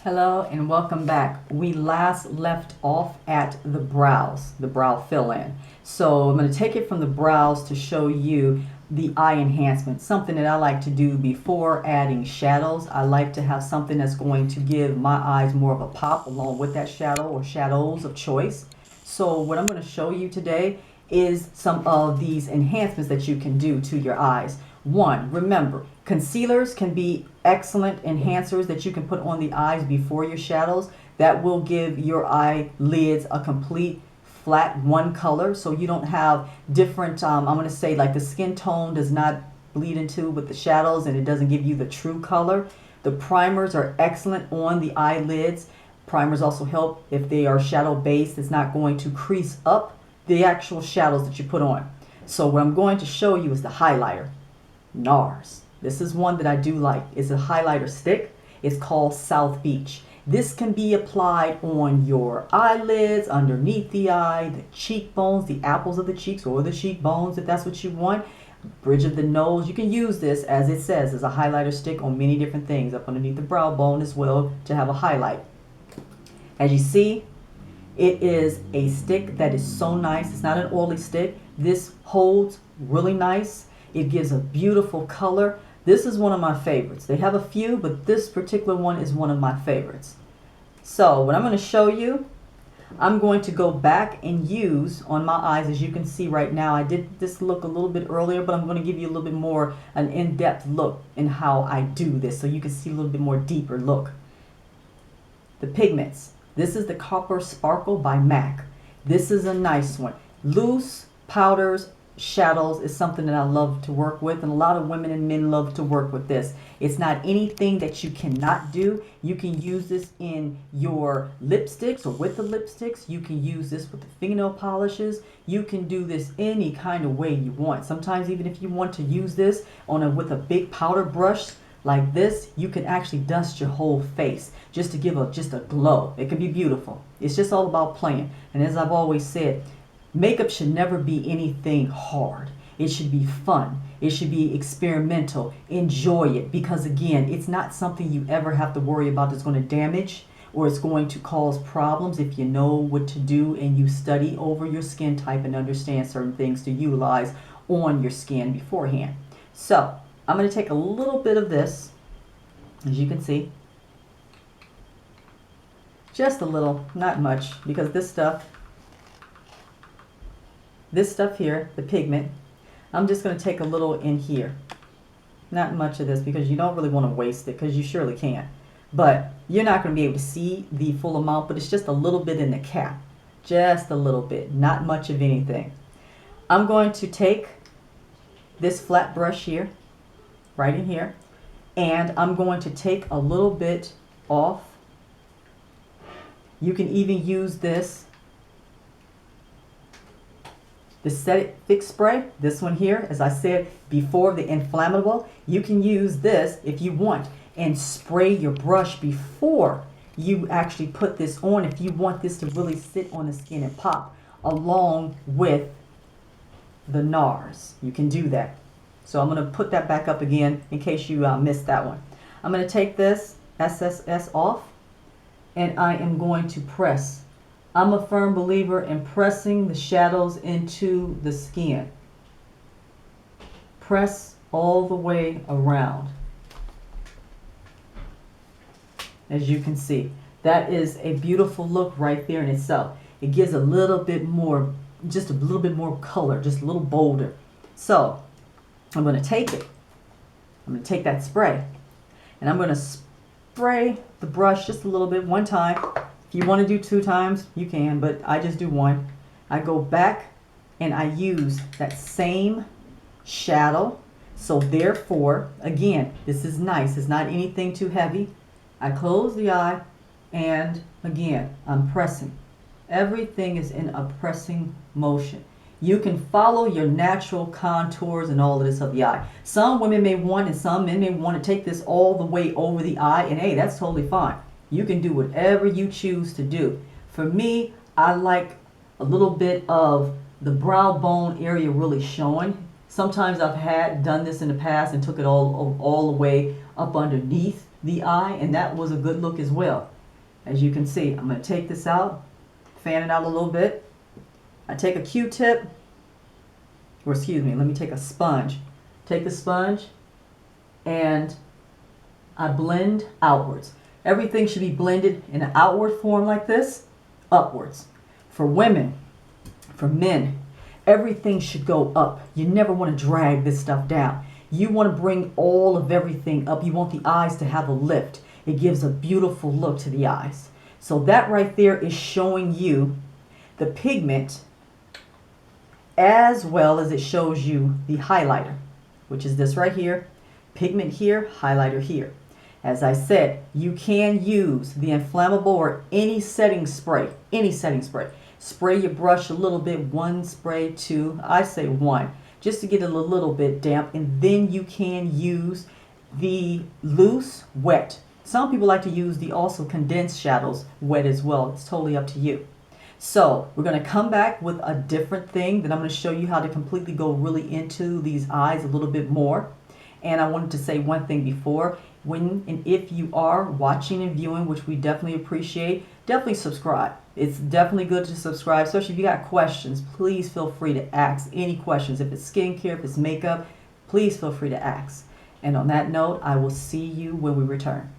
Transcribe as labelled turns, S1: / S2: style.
S1: Hello and welcome back. We last left off at the brows, the brow fill-in. So I'm going to take it from the brows to show you the eye enhancement, something that I like to do before adding shadows. I like to have something that's going to give my eyes more of a pop along with that shadow or shadows of choice. So what I'm going to show you today is some of these enhancements that you can do to your eyes. One, remember, concealers can be excellent enhancers that you can put on the eyes before your shadows. That will give your eyelids a complete flat one color, so you don't have different, I'm going to say, like the skin tone does not bleed into with the shadows and it doesn't give you the true color. The primers are excellent on the eyelids. Primers also help if they are shadow based. It's not going to crease up the actual shadows that you put on. So what I'm going to show you is the highlighter. Nars. This is one that I do like. It's a highlighter stick. It's called South Beach. This can be applied on your eyelids, underneath the eye, the cheekbones, the apples of the cheeks or the cheekbones if that's what you want. Bridge of the nose. You can use this, as it says, as a highlighter stick on many different things, up underneath the brow bone as well, to have a highlight. As you see, it is a stick that is so nice. It's not an oily stick. This holds really nice. It gives a beautiful color. This is one of my favorites. They have a few, but this particular one is one of my favorites. So what I'm going to show you, I'm going to go back and use on my eyes. As you can see right now, I did this look a little bit earlier, but I'm going to give you a little bit more an in-depth look in how I do this so you can see a little bit more deeper look. The pigments. This is the Copper Sparkle by M.A.C. This is a nice one. Loose powders, shadows is something that I love to work with, and a lot of women and men love to work with this. It's not anything that you cannot do. You can use this in your lipsticks or with the lipsticks. You can use this with the fingernail polishes. You can do this any kind of way you want. Sometimes even if you want to use this with a big powder brush like this, you can actually dust your whole face just to give just a glow. It can be beautiful. It's just all about playing. And as I've always said, makeup should never be anything hard. It should be fun. It should be experimental. Enjoy it, because again, it's not something you ever have to worry about that's going to damage or it's going to cause problems if you know what to do and you study over your skin type and understand certain things to utilize on your skin beforehand. So I'm going to take a little bit of this, as you can see, just a little, not much, because this stuff here, the pigment, I'm just going to take a little in here. Not much of this because you don't really want to waste it, because you surely can. But you're not going to be able to see the full amount, but it's just a little bit in the cap. Just a little bit, not much of anything. I'm going to take this flat brush here, right in here, and I'm going to take a little bit off. You can even use this. The Set It Fix Spray, this one here, as I said before, the inflammable, you can use this if you want and spray your brush before you actually put this on if you want this to really sit on the skin and pop, along with the Nars. You can do that. So I'm going to put that back up again in case you missed that one. I'm going to take this SSS off and I am going to press. I'm a firm believer in pressing the shadows into the skin. Press all the way around. As you can see, that is a beautiful look right there in itself. It gives a little bit more, just a little bit more color, just a little bolder. So I'm going to take it. I'm going to take that spray and I'm going to spray the brush just a little bit one time. If you want to do 2 times, you can, but I just do 1. I go back and I use that same shadow. So therefore, again, this is nice. It's not anything too heavy. I close the eye and again, I'm pressing. Everything is in a pressing motion. You can follow your natural contours and all of this of the eye. Some women may want and some men may want to take this all the way over the eye, and hey, that's totally fine. You can do whatever you choose to do. For me, I like a little bit of the brow bone area really showing. Sometimes I've done this in the past and took it all the way up underneath the eye, and that was a good look as well. As you can see, I'm going to take this out, fan it out a little bit. I take a Q-tip, or excuse me, let me take a sponge. Take the sponge and I blend outwards. Everything should be blended in an outward form like this, upwards. For women, for men, everything should go up. You never want to drag this stuff down. You want to bring all of everything up. You want the eyes to have a lift. It gives a beautiful look to the eyes. So that right there is showing you the pigment as well as it shows you the highlighter, which is this right here. Pigment here, highlighter here. As I said, you can use the inflammable or any setting spray, Spray your brush a little bit, one spray, two, I say one, just to get it a little bit damp, and then you can use the loose wet. Some people like to use the also condensed shadows wet as well. It's totally up to you. So we're going to come back with a different thing that I'm going to show you how to completely go really into these eyes a little bit more. And I wanted to say one thing before. When and if you are watching and viewing, which we definitely appreciate, definitely subscribe. It's definitely good to subscribe, especially if you got questions. Please feel free to ask any questions. If it's skincare, if it's makeup, please feel free to ask. And on that note, I will see you when we return.